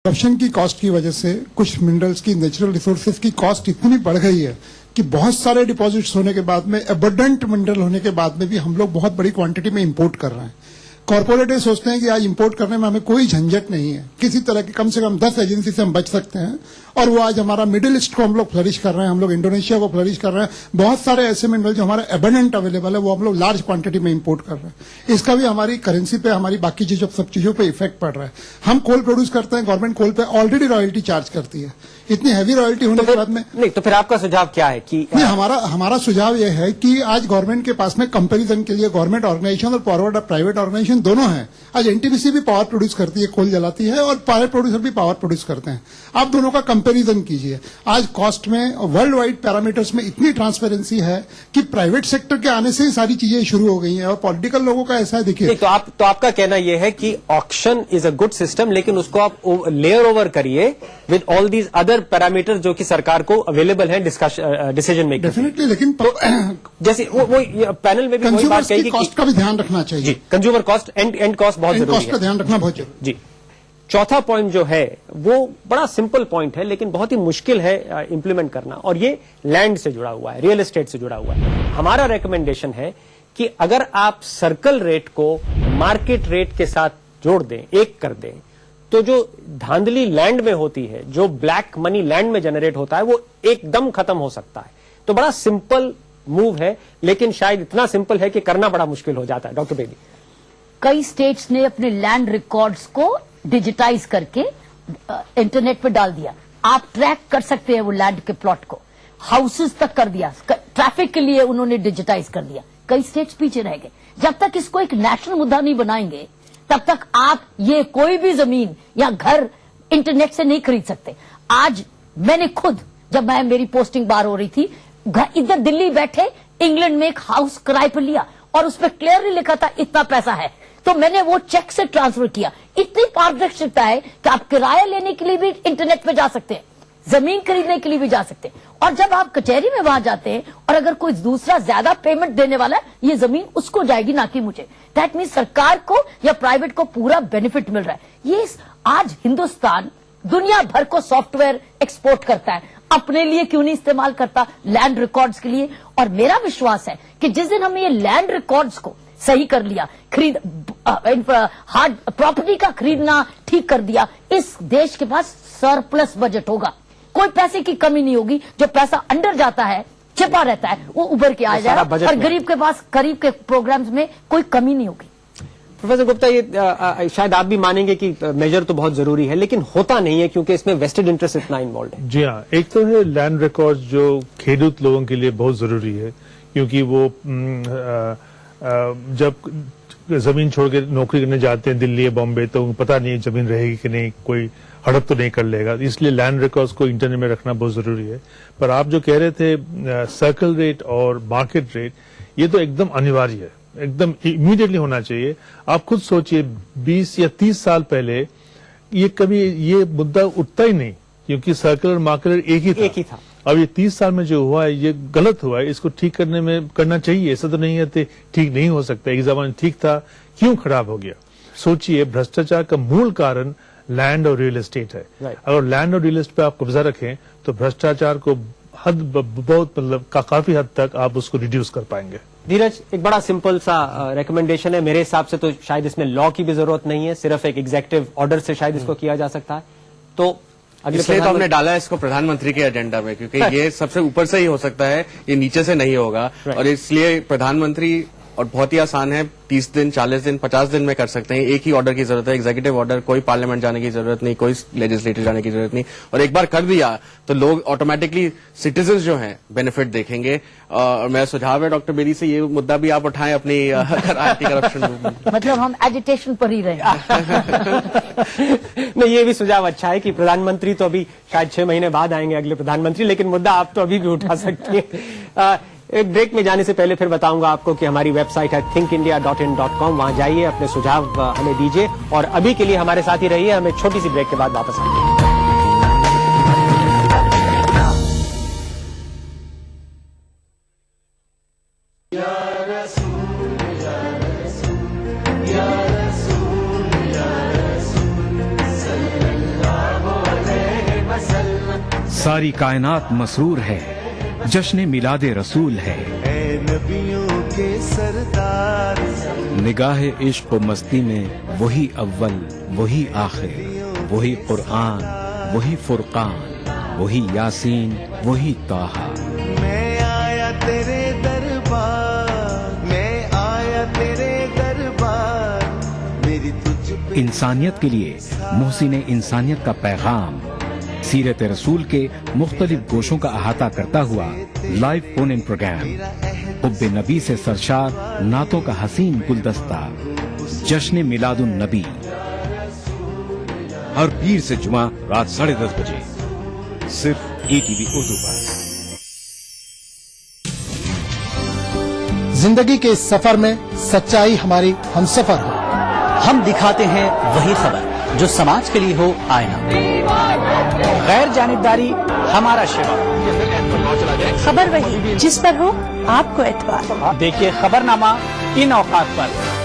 Corruption की cost की वजह से कुछ मिनरल्स की, नेचुरल रिसोर्सेज की कॉस्ट इतनी बढ़ गई है कि बहुत सारे डिपॉजिट्स होने के बाद में, एबंडेंट मिनरल होने के बाद में भी हम लोग बहुत बड़ी क्वांटिटी में इंपोर्ट कर रहे हैं। कॉर्पोरेट ये सोचते हैं कि आज इंपोर्ट करने में हमें कोई झंझट नहीं है, किसी तरह की कम से कम 10 एजेंसी से हम बच सकते हैं, और वो आज हमारा मिडिल ईस्ट को हम लोग फ्लरिश कर रहे हैं, हम लोग इंडोनेशिया को फ्लरिश कर रहे हैं। बहुत सारे ऐसे मिनरल जो हमारे एबंडेंट अवेलेबल है वो हम लोग लार्ज क्वांटिटी में इंपोर्ट कर रहे हैं। इसका भी हमारी करेंसी पे, हमारी बाकी चीजों, सब चीजों पे इफेक्ट पड़ रहा है। हम कोल प्रोड्यूस करते हैं, गवर्नमेंट कोल पे ऑलरेडी रॉयल्टी चार्ज करती है। इतनी हैवी रॉयल्टी होने के बाद में नहीं, तो फिर आपका सुझाव क्या है कि नहीं, हमारा सुझाव यह है कि आज गवर्नमेंट के पास में कंपैरिजन के लिए गवर्नमेंट ऑर्गेनाइजेशन और फॉरवर्ड प्राइवेट ऑर्गेनाइजेशन दोनों है। आज एनटीपीसी भी पावर प्रोड्यूस करती है, कोल जलाती है, और प्राइवेट प्रोड्यूसर भी पावर प्रोड्यूस करते हैं। आप दोनों का कंपैरिजन कीजिए। आज कॉस्ट में, वर्ल्ड वाइड पैरामीटर्स में इतनी ट्रांसपेरेंसी है कि प्राइवेट सेक्टर के आने से ही सारी चीजें शुरू हो गई हैं, और पॉलिटिकल लोगों का ऐसा है। देखिए, तो आपका कहना यह है कि auction is a good system, लेकिन उसको आप लेयर ओवर करिए with all these other parameters जो कि सरकार को अवेलेबल है डिसीजन मेकिंग। डेफिनेटली, लेकिन जैसे वो पैनल में भी वही बात कही कि कॉस्ट का भी ध्यान रखना चाहिए। जी, कंज्यूमर कॉस्ट, एंड कॉस्ट बहुत जरूरी है, कॉस्ट का ध्यान रखना बहुत जरूरी। जी, चौथा पॉइंट जो है वो बड़ा सिंपल पॉइंट है, लेकिन बहुत ही मुश्किल है इंप्लीमेंट करना, और ये लैंड से जुड़ा हुआ है, रियल एस्टेट से जुड़ा हुआ है। हमारा रिकमेंडेशन है कि अगर आप सर्कल रेट को मार्केट रेट के साथ जोड़ दें, एक कर दें, तो जो धांधली लैंड में होती है, जो ब्लैक मनी लैंड में जनरेट होता है, वो एकदम खत्म हो सकता है। तो बड़ा सिंपल मूव है, लेकिन शायद इतना सिंपल है कि करना बड़ा मुश्किल हो जाता है। डॉक्टर बेदी, कई स्टेट्स ने अपने लैंड रिकॉर्ड्स को डिजिटाइज करके इंटरनेट पे डाल दिया। आप ट्रैक कर सकते हैं वो लैंड के प्लॉट को, हाउसेस तक कर दिया, ट्रैफिक के लिए उन्होंने डिजिटाइज कर दिया। कई स्टेट्स पीछे रह गए। जब तक इसको एक नेशनल मुद्दा नहीं बनाएंगे, तब तक आप ये कोई भी जमीन या घर इंटरनेट से नहीं खरीद सकते। आज मैंने खुद, जब मेरी पोस्टिंग बाहर हो रही थी, इधर दिल्ली बैठे इंग्लैंड में एक हाउस किराए पर लिया, और उस पर क्लियरली लिखा था इतना पैसा है, तो मैंने वो चेक से ट्रांसफर किया। इतनी पारदर्शिता है कि आप किराया लेने के लिए भी इंटरनेट पे जा सकते हैं, जमीन खरीदने के लिए भी जा सकते हैं, और जब आप कचहरी में वहां जाते हैं और अगर कोई दूसरा ज्यादा पेमेंट देने वाला है, ये जमीन उसको जाएगी, ना कि मुझे। दैट मीन सरकार को या प्राइवेट को पूरा बेनिफिट मिल रहा है। ये आज हिंदुस्तान दुनिया भर को सॉफ्टवेयर एक्सपोर्ट करता है, अपने लिए क्यों नहीं इस्तेमाल करता, लैंड रिकॉर्ड्स के लिए। और मेरा विश्वास है कि जिस दिन हमने ये लैंड रिकॉर्ड्स को सही कर लिया, हार्ड प्रॉपर्टी का खरीदना ठीक कर दिया, इस देश के पास सरप्लस बजट होगा, कोई पैसे की कमी नहीं होगी। जो पैसा अंडर जाता है, छिपा रहता है, वो उभर के आ जाएगा, और गरीब के पास गरीब के प्रोग्राम्स में कोई कमी नहीं होगी। प्रोफेसर गुप्ता, ये शायद आप भी मानेंगे कि मेजर तो बहुत जरूरी है, लेकिन होता नहीं है क्योंकि इसमें वेस्टेड इंटरेस्ट इतना इन्वॉल्व है। जी हाँ, एक तो है लैंड रिकॉर्ड जो खेडूत लोगों के लिए बहुत जरूरी है, क्योंकि वो जब जमीन छोड़ के नौकरी करने जाते हैं दिल्ली या बॉम्बे, तो पता नहीं जमीन रहेगी कि नहीं, कोई हड़प तो नहीं कर लेगा, इसलिए लैंड रिकॉर्ड्स को इंटरनेट में रखना बहुत जरूरी है। पर आप जो कह रहे थे सर्कल रेट और मार्केट रेट, ये तो एकदम अनिवार्य है, एकदम इमीडिएटली होना चाहिए। आप खुद सोचिए 20 या 30 साल पहले ये मुद्दा उठता ही नहीं, क्योंकि सर्कल और मार्केट रेट एक ही था। अब ये 30 साल में जो हुआ है ये गलत हुआ है, इसको ठीक करना चाहिए। ऐसा तो नहीं है ठीक नहीं हो सकता, एक जमाने ठीक था, क्यों खराब हो गया। सोचिए, भ्रष्टाचार का मूल कारण लैंड और रियल एस्टेट है। अगर लैंड और रियल एस्टेट पे आप कब्जा रखें तो भ्रष्टाचार को बहुत मतलब काफी हद तक आप उसको रिड्यूस कर पाएंगे। धीरज, एक बड़ा सिंपल सा रिकमेंडेशन है, मेरे हिसाब से तो शायद इसमें लॉ की भी जरूरत नहीं है, सिर्फ एक एग्जीक्यूटिव ऑर्डर से शायद इसको किया जा सकता है। तो इसलिए तो हमने डाला है इसको प्रधानमंत्री के एजेंडा में, क्योंकि ये सबसे ऊपर से ही हो सकता है, ये नीचे से नहीं होगा। और इसलिए प्रधानमंत्री, और बहुत ही आसान है, 30 दिन, 40 दिन, 50 दिन में कर सकते हैं। एक ही ऑर्डर की जरूरत है, एग्जीक्यूटिव ऑर्डर, कोई पार्लियामेंट जाने की जरूरत नहीं, कोई लेजिस्लेटिव जाने की जरूरत नहीं। और एक बार कर दिया तो लोग ऑटोमेटिकली, सिटीजन जो हैं, बेनिफिट देखेंगे। और मेरा सुझाव है डॉक्टर बेदी से, ये मुद्दा भी आप उठाएं अपनी एंटी करप्शन मूवमेंट। मतलब हम एजिटेशन पर ही रहे। नहीं, ये भी सुझाव अच्छा है कि प्रधानमंत्री तो अभी शायद 6 महीने बाद आएंगे अगले प्रधानमंत्री, लेकिन मुद्दा आप तो अभी भी उठा सकती है। एक ब्रेक में जाने से पहले फिर बताऊंगा आपको कि हमारी वेबसाइट है thinkindia.in.com, वहां जाइए, अपने सुझाव हमें दीजिए, और अभी के लिए हमारे साथ ही रहिए। हमें छोटी सी ब्रेक के बाद वापस आएंगे। सारी कायनात मसरूर है, जश्न मिलादे रसूल है। ऐ नबियों के सरदार, निगाह इश्क व मस्ती में वही अव्वल वही आखिर, वही कुरआन वही फुरकान, वही यासीन वही ताहा। मैं आया तेरे दरबार, मैं आया तेरे दरबार, मेरी तुझ पे इंसानियत के लिए मोहसिन इंसानियत का पैगाम सीरत रसूल के मुख्तलिफ गोशों का अहाता करता हुआ लाइव फोन इन प्रोग्राम, हुब्बे नबी से सरशार नातों का हसीन गुलदस्ता, जश्न मिलादुन नबी, हर पीर से जुमा रात 10:30 बजे सिर्फ ईटीवी उर्दू पर। जिंदगी के इस सफर में सच्चाई हमारी हमसफर हो। हम दिखाते हैं वही खबर जो समाज के लिए हो आईना। गैर जानिबदारी हमारा शिवा। खबर वही जिस पर हो आपको एतबार। देखिए खबरनामा इन औकात पर।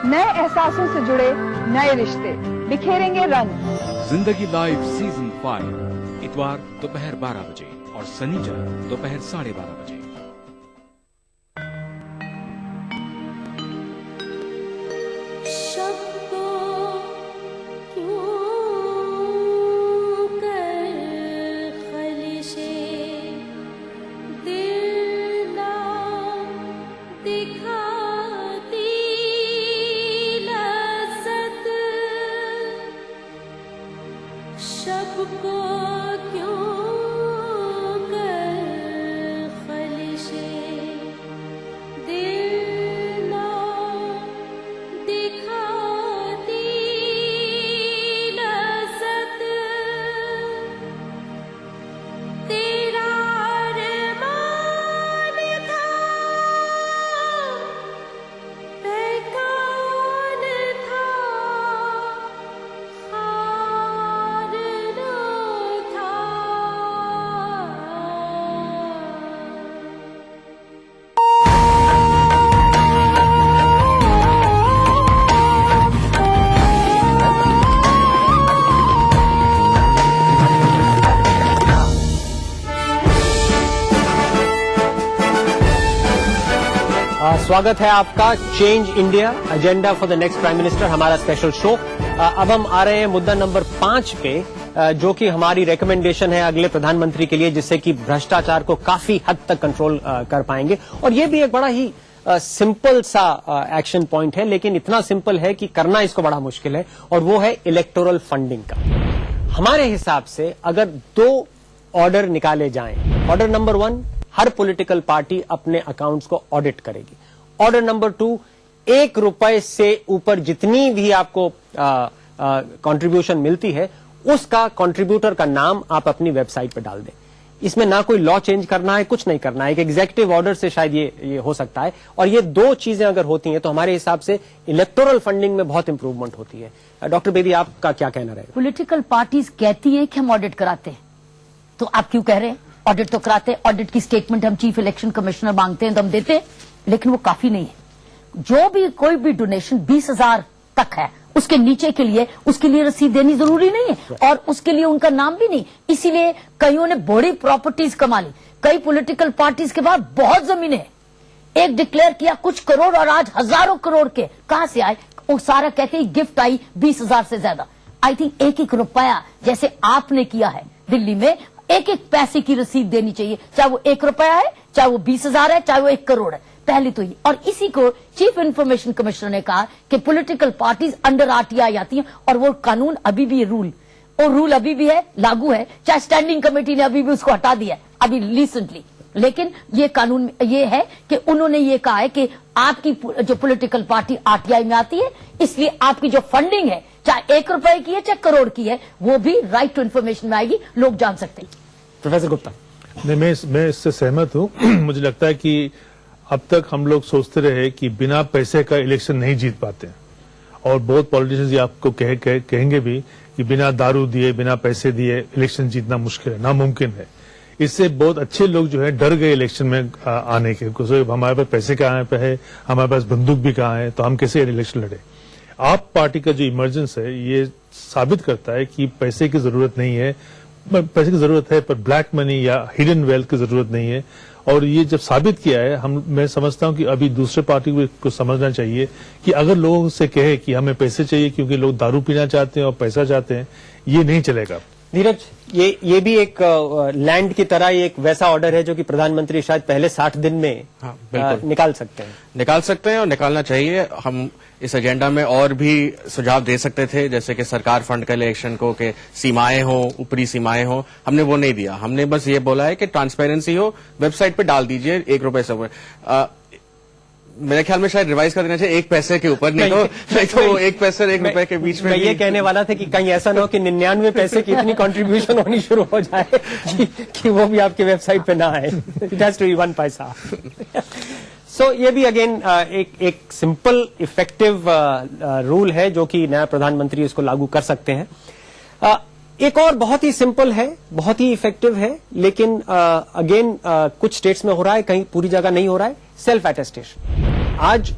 नए एहसासों से जुड़े नए रिश्ते बिखेरेंगे रंग। जिंदगी लाइव सीजन 5 इतवार दोपहर 12 बजे और शनिवार दोपहर 12:30 बजे। स्वागत है आपका change India agenda for the next prime minister, हमारा स्पेशल शो। अब हम आ रहे हैं मुद्दा नंबर 5 पे, जो कि हमारी रिकमेंडेशन है अगले प्रधानमंत्री के लिए, जिससे कि भ्रष्टाचार को काफी हद तक कंट्रोल कर पाएंगे। और ये भी एक बड़ा ही सिंपल सा एक्शन पॉइंट है, लेकिन इतना सिंपल है कि करना इसको बड़ा मुश्किल है, और वो है इलेक्टोरल फंडिंग का। हमारे हिसाब से अगर 2 ऑर्डर निकाले जाएं, ऑर्डर नंबर 1, हर पॉलिटिकल पार्टी अपने अकाउंट्स को ऑडिट करेगी। ऑर्डर नंबर 2, 1 रुपए से ऊपर जितनी भी आपको कंट्रीब्यूशन मिलती है, उसका कंट्रीब्यूटर का नाम आप अपनी वेबसाइट पर डाल दें। इसमें ना कोई लॉ चेंज करना है, कुछ नहीं करना है, एक एग्जीक्यूटिव ऑर्डर से शायद ये हो सकता है। और ये 2 चीजें अगर होती हैं तो हमारे हिसाब से इलेक्टोरल फंडिंग में बहुत इंप्रूवमेंट होती है। डॉक्टर बेदी, आपका क्या कहना रहेगा? पॉलिटिकल पार्टीज कहती है कि हम ऑडिट कराते हैं, तो आप क्यों कह रहे हैं? ऑडिट तो कराते हैं, ऑडिट की स्टेटमेंट हम चीफ इलेक्शन कमिश्नर मांगते हैं तो हम देते हैं, लेकिन वो काफी नहीं है। जो भी कोई भी डोनेशन 20,000 तक है, उसके नीचे के लिए उसके लिए रसीद देनी जरूरी नहीं है, और उसके लिए उनका नाम भी नहीं। इसीलिए कईयों ने बड़ी प्रॉपर्टीज कमा ली। कई पॉलिटिकल पार्टीज के पास बहुत जमीनें हैं, एक डिक्लेयर किया कुछ करोड़ और आज हजारों करोड़ के कहां से आए? वो सारा कहते हैं गिफ्ट आई 20,000 से ज्यादा। आई थिंक 1-1 रुपया जैसे आपने किया है दिल्ली में, 1-1 पैसे की रसीद देनी चाहिए, चाहे वो 1 रुपया है, चाहे वो 20,000 है, चाहे वो 1 करोड़ है। पहले तो ये, और इसी को चीफ इंफॉर्मेशन कमिश्नर ने कहा कि पॉलिटिकल पार्टीज अंडर आरटीआई आती हैं, और वो कानून अभी भी, रूल अभी भी है, लागू है, चाहे स्टैंडिंग कमेटी ने अभी भी उसको हटा दिया है अभी रिसेंटली। लेकिन ये कानून ये है कि उन्होंने ये कहा है कि आपकी जो पॉलिटिकल पार्टी आरटीआई में आती है, इसलिए आपकी जो फंडिंग है, चाहे 1 रुपए की है चाहे करोड़ की है, वो भी राइट टू इन्फॉर्मेशन में आएगी, लोग जान सकते हैं। प्रोफेसर गुप्ता, नहीं, मैं इससे सहमत हूँ। मुझे लगता है कि अब तक हम लोग सोचते रहे कि बिना पैसे का इलेक्शन नहीं जीत पाते हैं, और बहुत पॉलिटिशियंस ये आपको कहेंगे भी कि बिना दारू दिए, बिना पैसे दिए इलेक्शन जीतना मुश्किल है, नामुमकिन है। इससे बहुत अच्छे लोग जो है डर गए इलेक्शन में आने के, क्योंकि हमारे पास पैसे कहाँ पे है, हमारे पास बंदूक भी कहाँ है, तो हम कैसे इलेक्शन लड़े। आप पार्टी का जो इमर्जेंस है ये साबित करता है कि पैसे की जरूरत नहीं है, पैसे की जरूरत है पर ब्लैक मनी या हिडन वेल्थ की जरूरत नहीं है। और ये जब साबित किया है, मैं समझता हूं कि अभी दूसरे पार्टी को समझना चाहिए कि अगर लोगों से कहे कि हमें पैसे चाहिए क्योंकि लोग दारू पीना चाहते हैं और पैसा चाहते हैं, ये नहीं चलेगा। धीरज, ये भी एक लैंड की तरह एक वैसा ऑर्डर है जो कि प्रधानमंत्री शायद पहले 60 दिन में निकाल सकते हैं और निकालना चाहिए। हम इस एजेंडा में और भी सुझाव दे सकते थे, जैसे कि सरकार फंड का इलेक्शन को के सीमाएं हो, ऊपरी सीमाएं हो, हमने वो नहीं दिया। हमने बस ये बोला है कि ट्रांसपेरेंसी हो, वेबसाइट पे डाल दीजिए 1 रुपए से ऊपर। मेरे ख्याल में शायद रिवाइज कर देना चाहिए 1 पैसे के ऊपर, नहीं तो 1 पैसे और 1 रुपए के बीच में। मैं ये कहने वाला था कि कहीं ऐसा ना हो कि 99 पैसे की इतनी कंट्रीब्यूशन होनी शुरू हो जाए कि वो भी आपकी वेबसाइट पे ना आए। इट हैज टू बी 1 पैसा। सो ये भी अगेन एक सिंपल इफेक्टिव रूल है जो कि नया प्रधानमंत्री इसको लागू कर सकते हैं। एक और बहुत ही सिंपल है, बहुत ही इफेक्टिव है, लेकिन अगेन कुछ स्टेट्स में हो रहा है, कहीं पूरी जगह नहीं हो रहा है, सेल्फ अटेस्टेशन। आज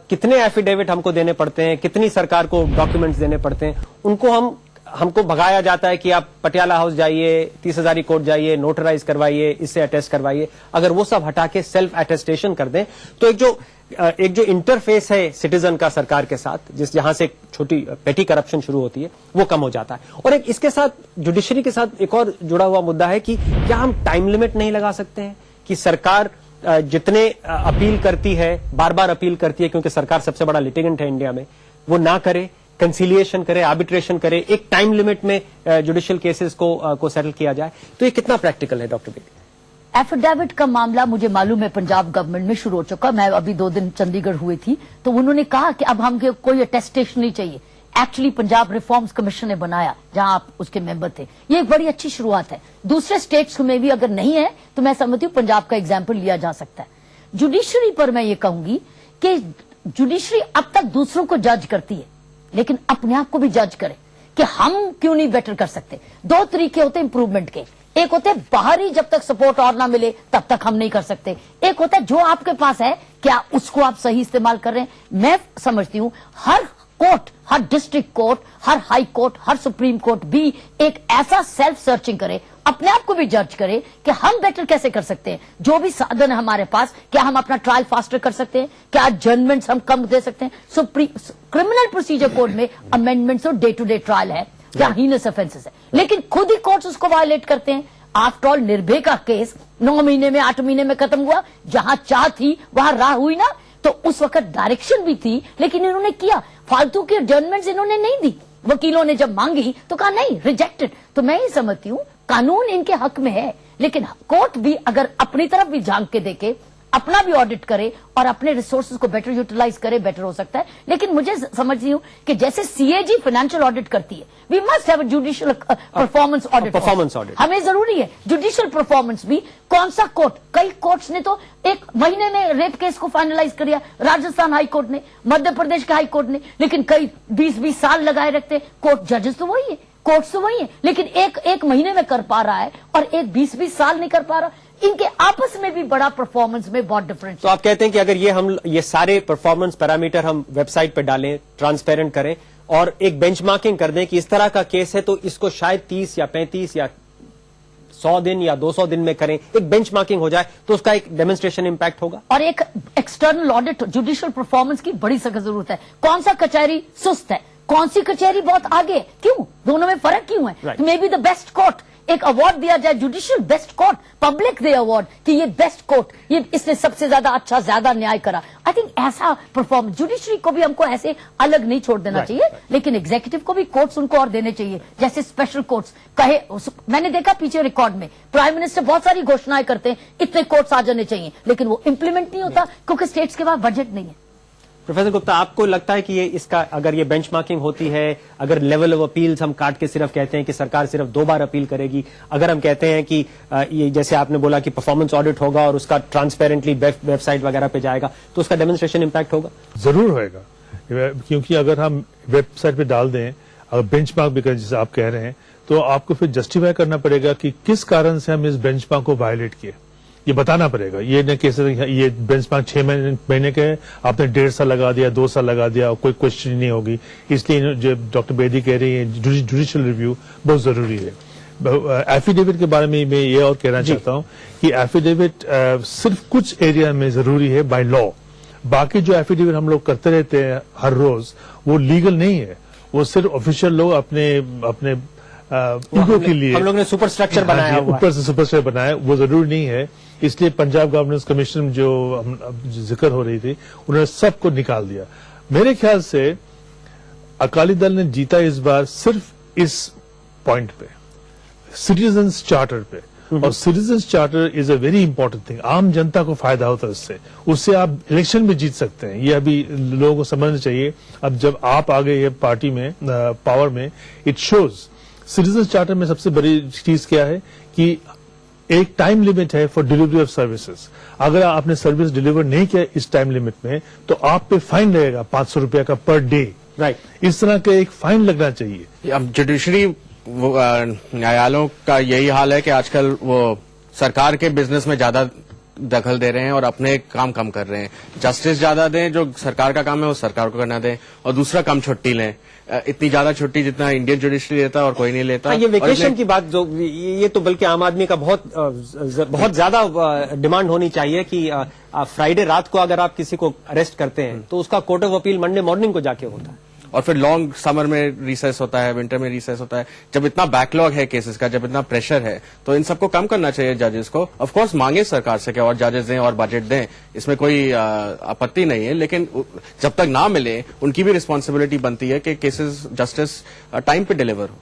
कितने एफिडेविट हमको देने पड़ते हैं, कितनी सरकार को डॉक्यूमेंट्स देने पड़ते हैं, उनको हमको भगाया जाता है कि आप पटियाला हाउस जाइए, 30,000 कोर्ट जाइए, नोटराइज करवाइए, इससे अटेस्ट करवाइए। अगर वो सब हटा के सेल्फ अटेस्टेशन कर दें तो एक जो इंटरफेस है सिटीजन का सरकार के साथ, जहां से छोटी पेटी करप्शन शुरू होती है, वो कम हो जाता है। और एक इसके साथ जुडिशरी के साथ एक और जुड़ा हुआ मुद्दा है कि क्या हम टाइम लिमिट नहीं लगा सकते हैं कि सरकार जितने अपील करती है, बार बार अपील करती है, क्योंकि सरकार सबसे बड़ा लिटिगेंट है इंडिया में, वो ना करे, कंसिलिएशन करे, आर्बिट्रेशन करे, एक टाइम लिमिट में जुडिशियल केसेस को सेटल किया जाए। तो ये कितना प्रैक्टिकल है डॉक्टर बेदी? एफिडेविट का मामला मुझे मालूम है पंजाब गवर्नमेंट में शुरू हो चुका। मैं अभी 2 दिन चंडीगढ़ हुई थी, तो उन्होंने कहा कि अब हमको कोई अटेस्टेशन नहीं चाहिए। एक्चुअली पंजाब रिफॉर्म्स कमीशन ने बनाया, जहां आप उसके मेंबर थे। ये एक बड़ी अच्छी शुरुआत है। दूसरे स्टेट्स में भी अगर नहीं है तो मैं समझती हूँ पंजाब का एग्जाम्पल लिया जा सकता है। जुडिशरी पर मैं ये कहूंगी कि जुडिशरी अब तक दूसरों को जज करती है, लेकिन अपने आप को भी जज करे कि हम क्यों नहीं बेटर कर सकते। 2 तरीके होते हैं इंप्रूवमेंट के। एक होते हैं बाहरी, जब तक सपोर्ट और ना मिले तब तक हम नहीं कर सकते। एक होता है जो आपके पास है, क्या उसको आप सही इस्तेमाल कर रहे हैं। मैं समझती हूं हर कोर्ट, हर डिस्ट्रिक्ट कोर्ट, हर हाई कोर्ट, हर सुप्रीम कोर्ट भी एक ऐसा सेल्फ सर्चिंग करे, अपने आप को भी जज करे कि हम बेटर कैसे कर सकते हैं। जो भी साधन है हमारे पास, क्या हम अपना ट्रायल फास्टर कर सकते हैं, क्या एडजर्नमेंट्स हम कम दे सकते हैं। क्रिमिनल प्रोसीजर कोड में अमेंडमेंट्स और डे टू डे ट्रायल है, क्या हीनस ऑफेंसेस है, लेकिन खुद ही कोर्ट्स उसको वायलेट करते हैं। आफ्टर ऑल निर्भया का केस 9 महीने में, 8 महीने में खत्म हुआ। जहां चाह थी वहां राह हुई ना, तो उस वक्त डायरेक्शन भी थी, लेकिन इन्होंने किया। फालतू की एडजर्नमेंट्स इन्होंने नहीं दी। वकीलों ने जब मांगी तो कहा नहीं, रिजेक्टेड। तो मैं ये समझती हूं कानून इनके हक में है, लेकिन कोर्ट भी अगर अपनी तरफ भी झांक के देखे, अपना भी ऑडिट करे और अपने रिसोर्सेज को बेटर यूटिलाइज करे, बेटर हो सकता है। लेकिन मुझे समझती हूं कि जैसे सीएजी फाइनेंशियल ऑडिट करती है, we must have a judicial performance audit. हमें जरूरी है जुडिशियल परफॉर्मेंस भी। कौन सा कोर्ट, कई कोर्ट्स ने तो 1 महीने में रेप केस को फाइनलाइज कर दिया। राजस्थान हाई कोर्ट ने, मध्य प्रदेश के हाई कोर्ट ने, लेकिन कई 20-20 साल लगाए रखते। कोर्ट जजेस तो वही है, कोर्ट्स तो वही है, लेकिन एक महीने में कर पा रहा है और एक 20-20 साल नहीं कर पा रहा। इनके आपस में भी बड़ा परफॉर्मेंस में बहुत डिफरेंस। तो आप कहते हैं कि अगर ये सारे परफॉर्मेंस पैरामीटर हम वेबसाइट पर डालें, ट्रांसपेरेंट करें और एक बेंचमार्किंग कर दें कि इस तरह का केस है तो इसको शायद 30 या 35 या 100 दिन या 200 दिन में करें, एक बेंचमार्किंग हो जाए, तो उसका एक डेमोन्स्ट्रेशन इंपैक्ट होगा। और एक एक्सटर्नल ऑडिट जुडिशियल परफॉर्मेंस की बड़ी सख्त जरूरत है। कौन सा कचहरी सुस्त है, कौन सी कचहरी बहुत आगे, क्यों, दोनों में फर्क क्यों है। May be the best court, एक अवार्ड दिया जाए, जुडिशियल बेस्ट कोर्ट, पब्लिक दे अवार्ड कि ये बेस्ट कोर्ट, ये इसने सबसे ज्यादा अच्छा, ज्यादा न्याय करा। आई थिंक ऐसा परफॉर्मेंस जुडिशरी को भी हमको ऐसे अलग नहीं छोड़ देना चाहिए, लेकिन एग्जीक्यूटिव को भी कोर्ट्स उनको और देने चाहिए, जैसे स्पेशल कोर्ट्स कहे। मैंने देखा पीछे रिकॉर्ड में प्राइम मिनिस्टर बहुत सारी घोषणाएं करते हैं, इतने कोर्ट्स आ जाने चाहिए, लेकिन वो इंप्लीमेंट नहीं होता क्योंकि स्टेट्स के पास बजट नहीं है। प्रोफेसर गुप्ता, आपको लगता है कि ये इसका अगर ये बेंचमार्किंग होती है, अगर लेवल ऑफ अपील्स हम काट के सिर्फ कहते हैं कि सरकार सिर्फ 2 बार अपील करेगी, अगर हम कहते हैं कि ये जैसे आपने बोला कि परफॉर्मेंस ऑडिट होगा और उसका ट्रांसपेरेंटली वेबसाइट वगैरह पे जाएगा, तो उसका डेमोन्स्ट्रेशन इंपैक्ट होगा? जरूर होएगा, क्योंकि अगर हम वेबसाइट पे डाल दें, अगर बेंचमार्क भी करें जैसे आप कह रहे हैं, तो आपको फिर जस्टिफाई करना पड़ेगा कि किस कारण से हम इस बेंचमार्क को वायलेट किए, ये बताना पड़ेगा। ये न कैसे ये बेंचमार्क 6 महीने के आपने 1.5 साल लगा दिया, 2 साल लगा दिया, कोई क्वेश्चन नहीं होगी। इसलिए जो डॉक्टर बेदी कह रही है जुडिशियल रिव्यू बहुत जरूरी है। एफिडेविट के बारे में मैं ये और कहना चाहता हूं कि एफिडेविट सिर्फ कुछ एरिया में जरूरी है बाय लॉ, बाकी जो एफिडेविट हम लोग करते रहते हैं हर रोज वो लीगल नहीं है, वो सिर्फ ऑफिशियल लोग अपने ईगो के लिए हम लोग ने सुपर स्ट्रक्चर बनाया हुआ है, ऊपर से सुपर स्ट्रक्चर बनाया, वो जरूरी नहीं है। इसलिए पंजाब गवर्नेंस कमीशन जो जिक्र हो रही थी, उन्होंने सबको निकाल दिया। मेरे ख्याल से अकाली दल ने जीता इस बार सिर्फ इस पॉइंट पे, सिटीजन्स चार्टर पे, और citizens charter is a very important thing. आम जनता को फायदा होता है उससे आप इलेक्शन में जीत सकते हैं, ये अभी लोगों को समझना चाहिए। अब जब आप आ गए पार्टी में पावर में, इट शोज सिटीजन चार्टर में सबसे बड़ी चीज क्या है कि एक टाइम लिमिट है फॉर डिलीवरी ऑफ सर्विसेज। अगर आपने सर्विस डिलीवर नहीं किया इस टाइम लिमिट में, तो आप पे फाइन लगेगा 500 रुपया का पर डे। राइट, इस तरह का एक फाइन लगना चाहिए। अब जुडिशरी न्यायालयों का यही हाल है कि आजकल वो सरकार के बिजनेस में ज्यादा दखल दे रहे हैं और अपने काम कम कर रहे हैं। जस्टिस ज्यादा दें, जो सरकार का काम है वो सरकार को करना दें, और दूसरा कम छुट्टी लें। इतनी ज्यादा छुट्टी जितना इंडियन जुडिशरी लेता है और कोई नहीं लेता। ये वेकेशन की बात जो ये तो बल्कि आम आदमी का बहुत ज्यादा डिमांड होनी चाहिए कि फ्राइडे रात को अगर आप किसी को अरेस्ट करते हैं तो उसका court of appeal Monday morning को जाके होता है, और फिर लॉन्ग समर में रिसेस होता है, विंटर में रिसेस होता है। जब इतना बैकलॉग है केसेस का, जब इतना प्रेशर है, तो इन सबको कम करना चाहिए जजेस को। ऑफ कोर्स मांगे सरकार से कि और जजेस दें और बजट दें, इसमें कोई आपत्ति नहीं है, लेकिन जब तक ना मिले उनकी भी रिस्पॉन्सिबिलिटी बनती है कि केसेस जस्टिस टाइम पे डिलीवर हो।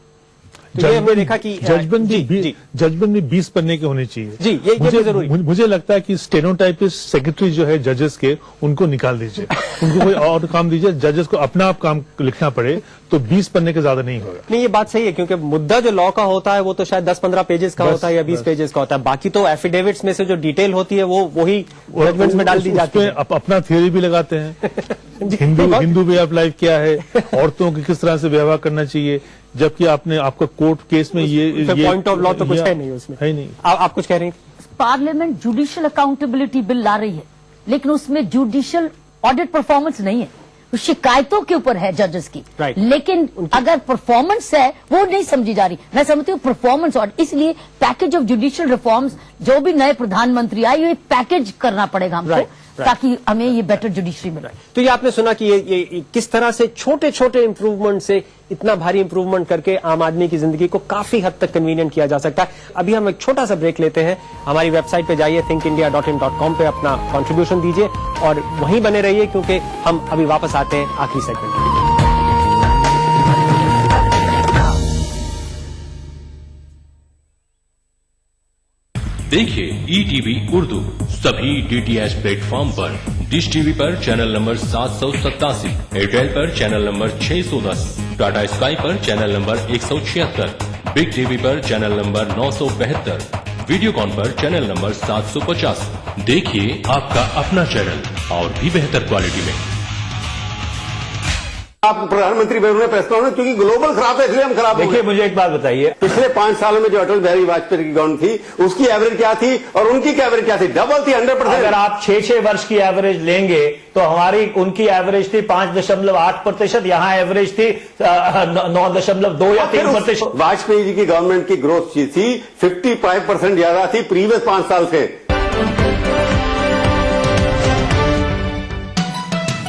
तो ये हमने देखा कि जजमेंट भी 20 पन्ने के होने चाहिए। जी, ये जरूरी। मुझे लगता है कि स्टेनोटाइपिस्ट सेक्रेटरी जो है जजेस के, उनको निकाल दीजिए, उनको कोई और काम दीजिए, जजेस को अपना आप काम लिखना पड़े, तो 20 पन्ने के ज्यादा नहीं होगा। नहीं, ये बात सही है, क्योंकि मुद्दा जो लॉ का होता है वो तो शायद 10-15 पेजेस का होता है या 20 पेजेस का होता है। बाकी तो एफिडेविट्स में से जो डिटेल होती है वो वही जजमेंट्स में डाल दी जाती है। अपना थियोरी भी लगाते हैं हिंदू वे ऑफ लाइफ क्या है, औरतों की किस तरह से व्यवहार करना चाहिए, जबकि आपका कोर्ट केस में ये पॉइंट ऑफ लॉ तो कुछ है नहीं उसमें, है नहीं। आप कुछ कह रहे हैं? पार्लियामेंट जुडिशियल अकाउंटेबिलिटी बिल ला रही है, लेकिन उसमें जुडिशियल ऑडिट परफॉर्मेंस नहीं है, शिकायतों के ऊपर है जजेस की। लेकिन अगर परफॉर्मेंस है वो नहीं समझी जा रही। मैं समझती हूँ परफॉर्मेंस ऑडिट, इसलिए पैकेज ऑफ जुडिशियल रिफॉर्म्स जो भी नए प्रधानमंत्री आए, ये पैकेज करना पड़ेगा हमको, ताकि हमें ये बेटर जुडिशरी मिले। तो ये आपने सुना कि ये किस तरह से छोटे छोटे इंप्रूवमेंट से इतना भारी इंप्रूवमेंट करके आम आदमी की जिंदगी को काफी हद तक कन्वीनियंट किया जा सकता है। अभी हम एक छोटा सा ब्रेक लेते हैं। हमारी वेबसाइट पे जाइए thinkindia.in.com पे अपना कंट्रीब्यूशन दीजिए और वहीं बने रहिए, क्योंकि हम अभी वापस आते हैं आखिरी सेगमेंट में। देखिए ETV उर्दू सभी DTH प्लेटफॉर्म पर, डिश टीवी पर चैनल नंबर 787, एयरटेल पर चैनल नंबर 610, टाटा स्काई पर चैनल नंबर 176, बिग टीवी पर चैनल नंबर 972, वीडियोकॉन पर चैनल नंबर 750। देखिए आपका अपना चैनल और भी बेहतर क्वालिटी में। आप प्रधानमंत्री बने प्रेस में, क्योंकि ग्लोबल खराब है इसलिए हम खराब। देखिए मुझे एक बात बताइए, पिछले 5 सालों में जो अटल बिहारी वाजपेयी की गवर्नमेंट थी उसकी एवरेज क्या थी और उनकी एवरेज क्या थी? डबल थी, 100%। अगर आप 6-6 वर्ष की एवरेज लेंगे तो हमारी उनकी एवरेज थी 5.8%, यहाँ एवरेज थी 9.2 या 3%। वाजपेयी जी की गवर्नमेंट की ग्रोथ थी 55% ज्यादा थी प्रीवियस 5 साल से।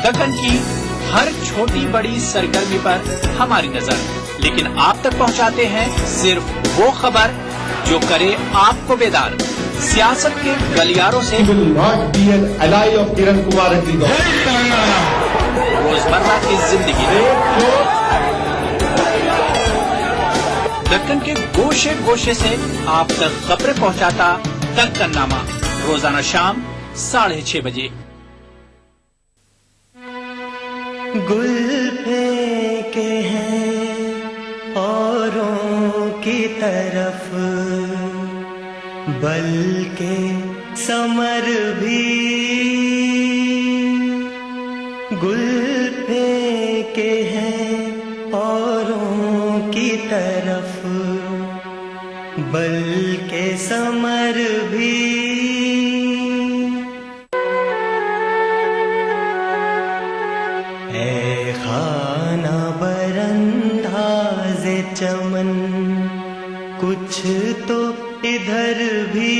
दक्कन की हर छोटी बड़ी सरगर्मी पर हमारी नजर, लेकिन आप तक पहुंचाते हैं सिर्फ वो खबर जो करे आपको बेदार। सियासत के गलियारों से रोजमर्रा की जिंदगी दक्कन के गोशे गोशे से आप तक खबरें पहुंचाता दक्कननामा, रोजाना शाम 6:30 बजे। गुल फेंके हैं औरों की तरफ, बल्कि समर भी गुल फेंके हैं औरों की तरफ, बल्कि समर भी। ऐ खाना बरंदाज़े चमन, कुछ तो इधर भी,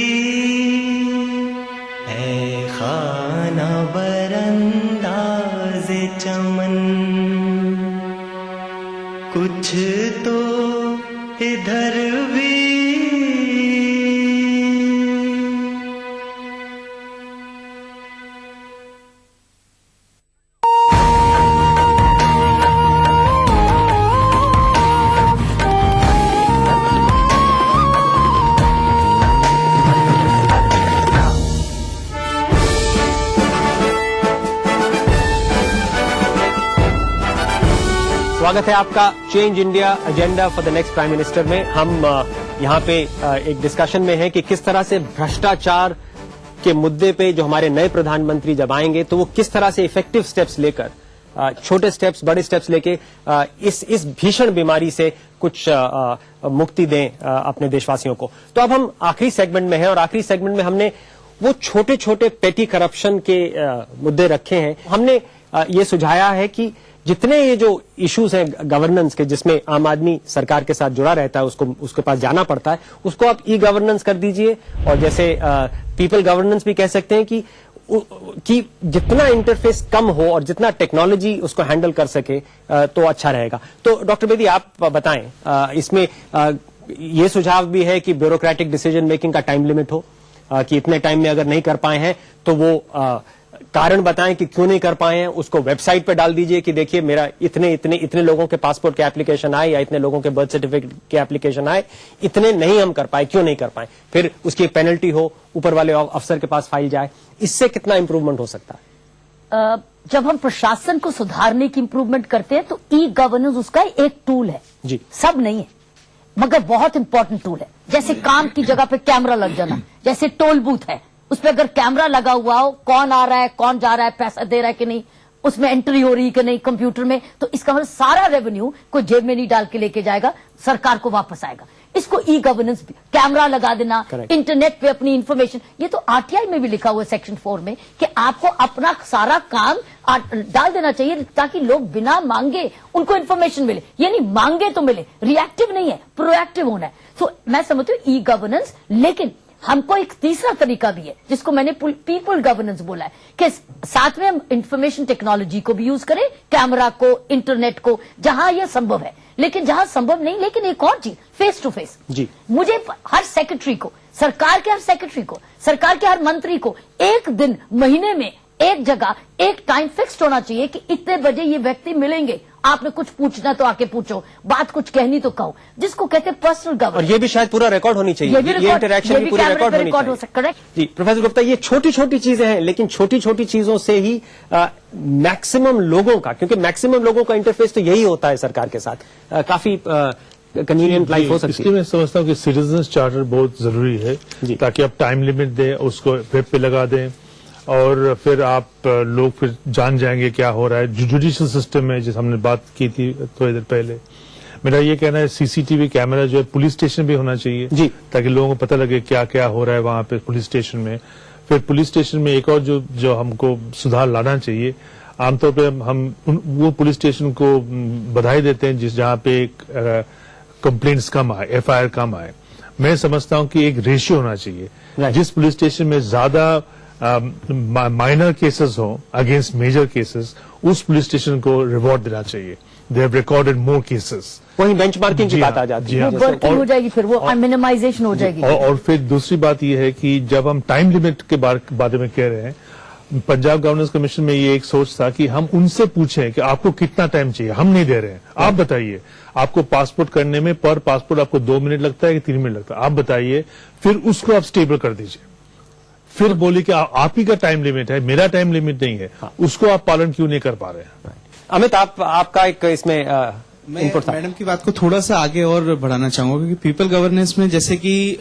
ऐ खाना बरंदाज़े चमन, कुछ तो इधर भी। स्वागत है आपका change India agenda for the next prime minister में। हम यहाँ पे एक डिस्कशन में हैं कि किस तरह से भ्रष्टाचार के मुद्दे पे जो हमारे नए प्रधानमंत्री जब आएंगे तो वो किस तरह से इफेक्टिव स्टेप्स लेकर, छोटे स्टेप्स बड़े स्टेप्स लेके इस भीषण बीमारी से कुछ मुक्ति दें अपने देशवासियों को। तो अब हम आखिरी सेगमेंट में हैं और आखिरी सेगमेंट में हमने वो छोटे छोटे पेटी करप्शन के मुद्दे रखे हैं। हमने ये सुझाया है कि जितने ये जो इश्यूज हैं गवर्नेंस के, जिसमें आम आदमी सरकार के साथ जुड़ा रहता है, उसके पास जाना पड़ता है, उसको आप ई गवर्नेंस कर दीजिए। और जैसे पीपल गवर्नेंस भी कह सकते हैं कि जितना इंटरफेस कम हो और जितना टेक्नोलॉजी उसको हैंडल कर सके तो अच्छा रहेगा। तो डॉक्टर बेदी आप बताएं, इसमें ये सुझाव भी है कि ब्यूरोक्रेटिक डिसीजन मेकिंग का टाइम लिमिट हो, कि इतने टाइम में अगर नहीं कर पाए हैं तो वो कारण बताएं कि क्यों नहीं कर पाए हैं, उसको वेबसाइट पे डाल दीजिए कि देखिए मेरा इतने लोगों के पासपोर्ट के एप्लीकेशन आए या इतने लोगों के बर्थ सर्टिफिकेट के एप्लीकेशन आए, इतने नहीं हम कर पाए, क्यों नहीं कर पाए, फिर उसकी एक पेनल्टी हो, ऊपर वाले अफसर के पास फाइल जाए। इससे कितना इंप्रूवमेंट हो सकता है? जब हम प्रशासन को सुधारने की इंप्रूवमेंट करते हैं तो ई गवर्नेंस उसका एक टूल है जी, सब नहीं है मगर बहुत इंपॉर्टेंट टूल है। जैसे काम की जगह पे कैमरा लग जाना, जैसे टोल बूथ है उस पर अगर कैमरा लगा हुआ हो, कौन आ रहा है कौन जा रहा है, पैसा दे रहा है कि नहीं, उसमें एंट्री हो रही है कि नहीं कंप्यूटर में, तो इसका मतलब सारा रेवेन्यू कोई जेब में नहीं डाल के लेके जाएगा, सरकार को वापस आएगा। इसको ई गवर्नेंस, कैमरा लगा देना, इंटरनेट पे अपनी इंफॉर्मेशन, ये तो आरटीआई में भी लिखा हुआ है सेक्शन 4 में कि आपको अपना सारा काम डाल देना चाहिए ताकि लोग बिना मांगे उनको इंफॉर्मेशन मिले। यानी मांगे तो मिले, रिएक्टिव नहीं है, प्रोएक्टिव होना है। तो मैं समझती हूँ ई गवर्नेंस, लेकिन हमको एक तीसरा तरीका भी है जिसको मैंने पीपल गवर्नेंस बोला है कि साथ में हम इंफॉर्मेशन टेक्नोलॉजी को भी यूज करें, कैमरा को, इंटरनेट को, जहां यह संभव है। लेकिन जहां संभव नहीं, लेकिन एक और चीज, फेस टू फेस जी, मुझे हर सेक्रेटरी को, सरकार के हर सेक्रेटरी को, सरकार के हर मंत्री को एक दिन महीने में एक जगह एक टाइम फिक्स्ड होना चाहिए कि इतने बजे ये व्यक्ति मिलेंगे, आपने कुछ पूछना तो आके पूछो, बात कुछ कहनी तो कहो, जिसको कहते हैं पर्सनल गवर्नेंस। और ये भी शायद पूरा रिकॉर्ड होनी चाहिए, ये इंटरेक्शन भी पूरी रिकॉर्ड होनी चाहिए। करेक्ट जी प्रोफेसर गुप्ता, ये छोटी छोटी चीजें हैं, लेकिन छोटी छोटी चीजों से ही मैक्सिमम लोगों का, क्योंकि मैक्सिमम लोगों का इंटरफेस तो यही होता है सरकार के साथ, काफी कन्वीनियंट लाइफ हो सकती है। इसलिए मैं समझता हूँ कि सिटीजन्स चार्टर बहुत जरूरी है, ताकि आप टाइम लिमिट दें, उसको वेब पे लगा दें और फिर आप लोग फिर जान जाएंगे क्या हो रहा है। जुडिशियल सिस्टम में, जिस हमने बात की थी थोड़ी देर पहले, मेरा ये कहना है सीसीटीवी कैमरा जो है पुलिस स्टेशन भी होना चाहिए जी, ताकि लोगों को पता लगे क्या क्या हो रहा है वहां पे पुलिस स्टेशन में। फिर पुलिस स्टेशन में एक और जो हमको सुधार लाना चाहिए, आमतौर पर हम वो पुलिस स्टेशन को बधाई देते हैं जहां पे कंप्लेंट्स कम आए, एफआईआर कम आए। मैं समझता हूं कि एक रेशियो होना चाहिए, जिस पुलिस स्टेशन में ज्यादा माइनर केसेस हो अगेंस्ट मेजर केसेस, उस पुलिस स्टेशन को रिवॉर्ड देना चाहिए। They have recorded more cases, वहीं बेंचमार्किंग की बात आ जाती है, वर्किंग हो जाएगी, फिर वो मिनिमाइजेशन हो जाएगी। और फिर दूसरी बात यह है कि जब हम टाइम लिमिट के बारे में कह रहे हैं, पंजाब गवर्नेंस कमीशन में ये एक सोच था कि हम उनसे पूछें कि आपको कितना टाइम चाहिए, हम नहीं दे रहे हैं, आप बताइए। आपको पासपोर्ट करने में पर पासपोर्ट आपको 2 मिनट लगता है कि 3 मिनट लगता है, आप बताइए, फिर उसको आप स्टेबल कर दीजिए। फिर बोली कि आप ही का टाइम लिमिट है, मेरा टाइम लिमिट नहीं है, उसको आप पालन क्यों नहीं कर पा रहे हैं। अमित, आपका एक इसमें मैं इनपुट था। मैडम की बात को थोड़ा सा आगे और बढ़ाना चाहूंगा, क्योंकि पीपल गवर्नेंस में जैसे कि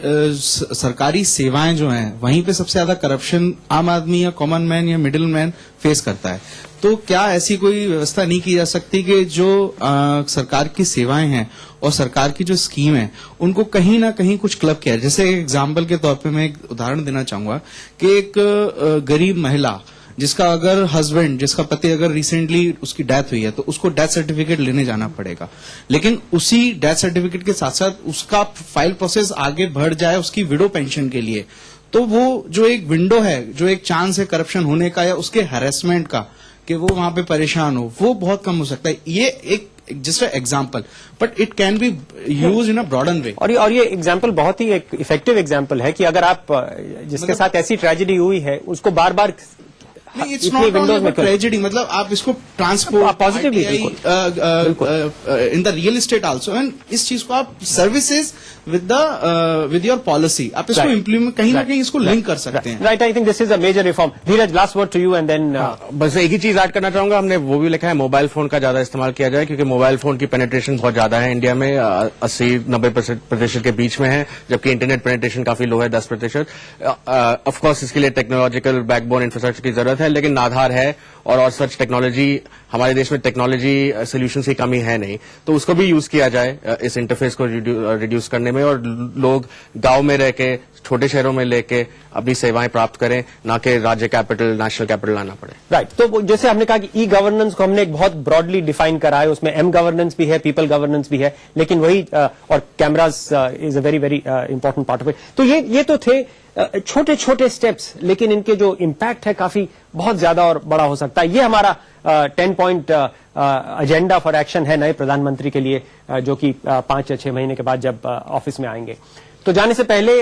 सरकारी सेवाएं जो हैं वहीं पे सबसे ज्यादा करप्शन आम आदमी या कॉमन मैन या मिडिल मैन फेस करता है। तो क्या ऐसी कोई व्यवस्था नहीं की जा सकती कि जो सरकार की सेवाएं हैं और सरकार की जो स्कीम है उनको कहीं ना कहीं कुछ क्लब किया है? जैसे एग्जाम्पल के तौर पे मैं एक उदाहरण देना चाहूंगा कि एक गरीब महिला जिसका पति अगर रिसेंटली उसकी डेथ हुई है तो उसको डेथ सर्टिफिकेट लेने जाना पड़ेगा, लेकिन उसी डेथ सर्टिफिकेट के साथ साथ उसका फाइल प्रोसेस आगे बढ़ जाए उसकी विडो पेंशन के लिए, तो वो जो एक विंडो है, जो एक चांस है करप्शन होने का या उसके हैरेसमेंट का कि वो वहां पे परेशान हो, वो बहुत कम हो सकता है। ये एक just example, but it can be use in a broaden way. और ये एग्जाम्पल बहुत ही एक इफेक्टिव एग्जाम्पल है कि अगर आप जिसके साथ ऐसी ट्रेजेडी हुई है उसको बार बार इट्स नॉट ओनली ट्रेजेडी, मतलब आप इसको transport positively in the real estate also, and इस चीज को आप सर्विसेज विद योर पॉलिसी आप इसको इम्प्लीमेंट कहीं ना कहीं इसको लिंक कर सकते हैं। Right, I think this is a major reform. Dheeraj, last word to you and then बस एक ही चीज ऐड करना चाहूंगा, हमने वो भी लिखा है मोबाइल फोन का ज्यादा इस्तेमाल किया जाए, क्योंकि मोबाइल फोन की पेनिट्रेशन बहुत ज्यादा है इंडिया में, 80-90% के बीच में है, जबकि इंटरनेट पेनिट्रेशन काफी लो है, 10%। ऑफकोर्स इसके लिए टेक्नोलॉजिकल बैकबोन इंफ्रास्ट्रक्चर की जरूरत है, लेकिन आधार है और सच टेक्नोलॉजी हमारे देश में टेक्नोलॉजी सोल्यूशन की कमी है नहीं, तो उसको भी यूज किया जाए इस इंटरफेस को रिड्यूस करने में, और लोग गांव में रह के छोटे शहरों में लेके अपनी सेवाएं प्राप्त करें, ना कि राज्य कैपिटल नेशनल कैपिटल लाना पड़े। राइट, तो जैसे हमने कहा कि ई गवर्नेंस को हमने एक बहुत ब्रॉडली डिफाइन करा है, उसमें एम गवर्नेंस भी है, पीपल गवर्नेंस भी है, लेकिन वही और cameras is a very very important part of it. तो ये तो थे छोटे छोटे स्टेप्स, लेकिन इनके जो इम्पैक्ट है काफी बहुत ज्यादा और बड़ा हो सकता है। ये हमारा 10 पॉइंट एजेंडा फॉर एक्शन है नए प्रधानमंत्री के लिए, जो कि 5 या 6 महीने के बाद जब ऑफिस में आएंगे। तो जाने से पहले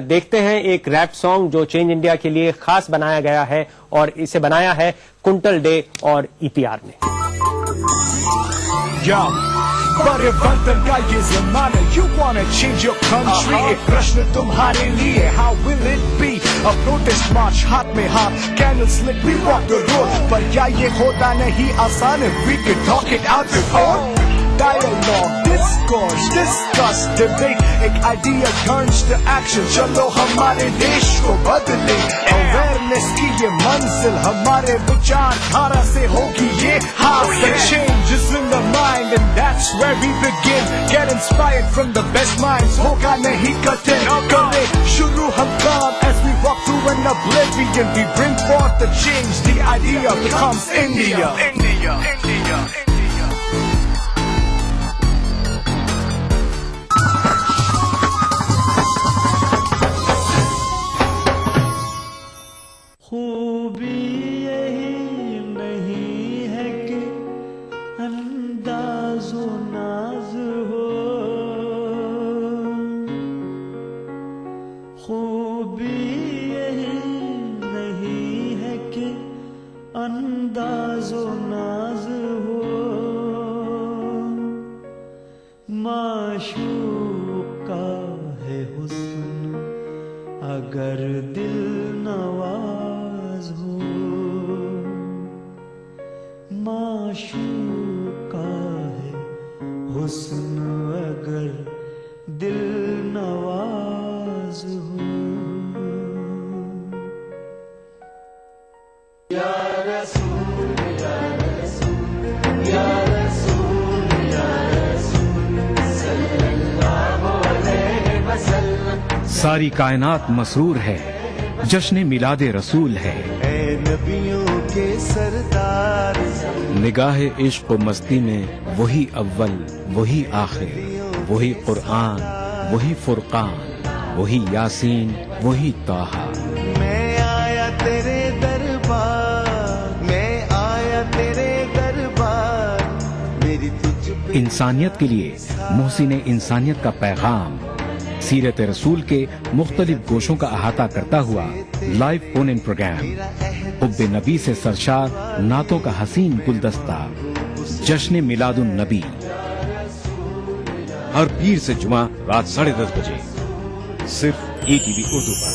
देखते हैं एक रैप सॉन्ग जो चेंज इंडिया के लिए खास बनाया गया है, और इसे बनाया है कुंटल डे और ईपीआर ने। परिवर्तन का ये जमाना, you wanna change your country, एक प्रश्न तुम्हारे लिए, how will it be? A protest march, हाथ में हाथ, candle slick, we walk the road, पर क्या ये होता नहीं आसान? We can talk it out before dialogue, discourse, discuss, debate, एक idea turns to action, चलो हमारे देश को बदले, awareness की ये मंजिल हमारे विचारधारा से होगी ये हासिल, change is in the mind and that's where we begin, get inspired from the best minds, होगा नहीं कठिन, करें शुरू हम काम as we walk through an oblivion, we bring forth the change, the idea becomes India, India, India. खूबी यही नहीं है कि अंदाज़ो नाज हो, खूबी यही नहीं है कि अंदाज़ो नाज हो, माशूक का है हुस्न अगर दिल नवाज हो, माशूक का है हुस्न अगर दिल नवाज हो। या रसूल या रसूल या रसूल या रसूल सल्लल्लाहु अलैहि वसल्लम। सारी कायनात मसरूर है, जश्न मिलादे रसूल है, ऐ नबियों के सरदार, निगाहे इश्क व मस्ती में वही अव्वल वही आखिर, वही कुरआन वही फुरकान, वही यासीन वही ताहा। मैं आया तेरे दरबार, मैं आया तेरे दरबार, मेरी तुझ पे इंसानियत के लिए मोहसिन इंसानियत का पैगाम, सीरत रसूल के मुख्तलिफ गोशों का अहाता करता हुआ लाइव फोन इन प्रोग्राम, हुब्बे नबी से सरशार नातों का हसीन गुलदस्ता, जश्न मिलादुन नबी, हर पीर से जुमा रात 10:30 बजे सिर्फ ETV उर्दू पर।